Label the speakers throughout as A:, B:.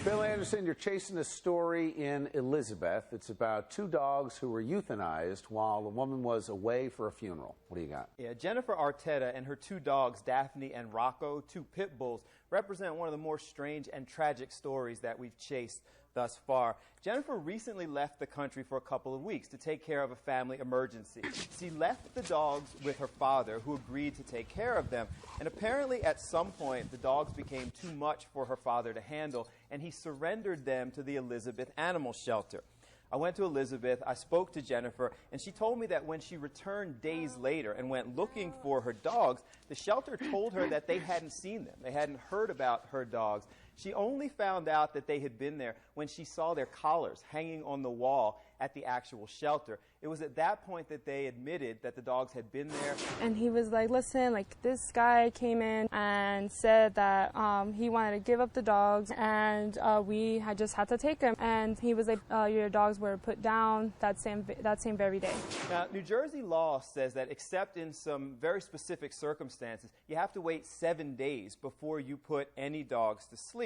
A: Bill Anderson, you're chasing a story in Elizabeth. It's about two dogs who were euthanized while a woman was away for a funeral. What do you got?
B: Yeah, Jennifer Arteta and her two dogs, Daphne and Rocko, two pit bulls, represent one of the more strange and tragic stories that we've chased thus far. Jennifer recently left the country for a couple of weeks to take care of a family emergency. She left the dogs with her father, who agreed to take care of them. And apparently at some point, the dogs became too much for her father to handle, and he surrendered them to the Elizabeth Animal Shelter. I went to Elizabeth, I spoke to Jennifer, and she told me that when she returned days later and went looking for her dogs, the shelter told her that they hadn't seen them. They hadn't heard about her dogs. She only found out that they had been there when she saw their collars hanging on the wall at the actual shelter. It was at that point that they admitted that the dogs had been there.
C: And he was like, listen, like this guy came in and said that he wanted to give up the dogs, and we had just had to take them. And he was like, your dogs were put down that same very day.
B: Now, New Jersey law says that except in some very specific circumstances, you have to wait 7 days before you put any dogs to sleep.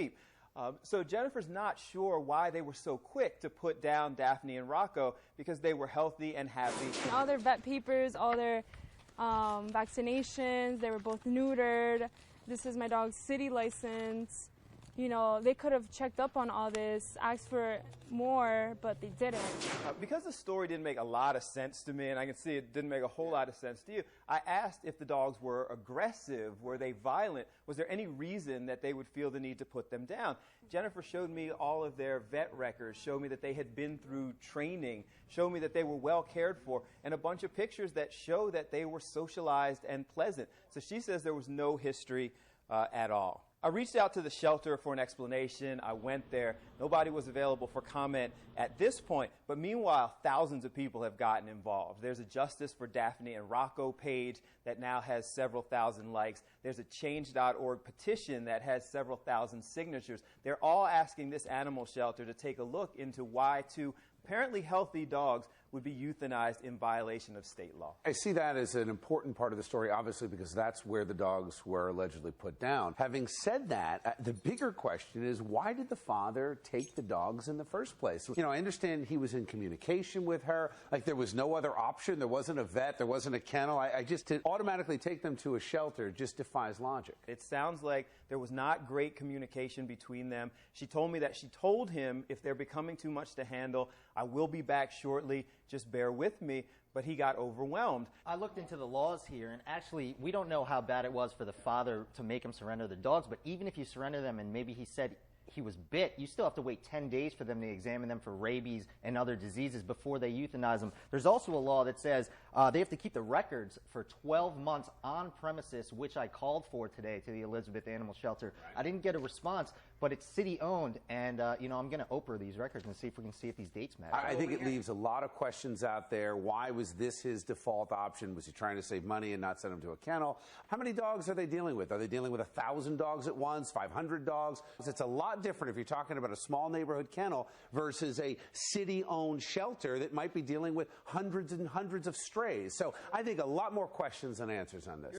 B: So Jennifer's not sure why they were so quick to put down Daphne and Rocko, because they were healthy and happy.
C: All their vet papers, all their vaccinations, they were both neutered. This is my dog's city license. You know, they could have checked up on all this, asked for more, but they didn't.
B: Because the story didn't make a lot of sense to me, and I can see it didn't make a whole lot of sense to you, I asked if the dogs were aggressive, were they violent, was there any reason that they would feel the need to put them down? Jennifer showed me all of their vet records, showed me that they had been through training, showed me that they were well cared for, and a bunch of pictures that show that they were socialized and pleasant. So she says there was no history at all. I reached out to the shelter for an explanation. I went there. Nobody was available for comment at this point. But meanwhile, thousands of people have gotten involved. There's a Justice for Daphne and Rocko page that now has several thousand likes. There's a Change.org petition that has several thousand signatures. They're all asking this animal shelter to take a look into why two apparently healthy dogs would be euthanized in violation of state law.
A: I see that as an important part of the story, obviously, because that's where the dogs were allegedly put down. Having said that, the bigger question is, why did the father take the dogs in the first place? You know, I understand he was in communication with her, like there was no other option, there wasn't a vet, there wasn't a kennel. I just, to automatically take them to a shelter just defies logic.
B: It sounds like there was not great communication between them. She told me that she told him, if they're becoming too much to handle, I will be back shortly, just bear with me, but he got overwhelmed.
D: I looked into the laws here, and actually, we don't know how bad it was for the father to make him surrender the dogs, but even if you surrender them and maybe he said he was bit, you still have to wait 10 days for them to examine them for rabies and other diseases before they euthanize them. There's also a law that says they have to keep the records for 12 months on premises, which I called for today to the Elizabeth Animal Shelter. I didn't get a response, but it's city-owned, and you know, I'm going to Oprah these records and see if we can see if these dates match.
A: I think it leaves a lot of questions out there. Why was this his default option? Was he trying to save money and not send them to a kennel? How many dogs are they dealing with? Are they dealing with 1,000 dogs at once, 500 dogs? It's a lot different if you're talking about a small neighborhood kennel versus a city-owned shelter that might be dealing with hundreds and hundreds of strays. So I think a lot more questions than answers on this.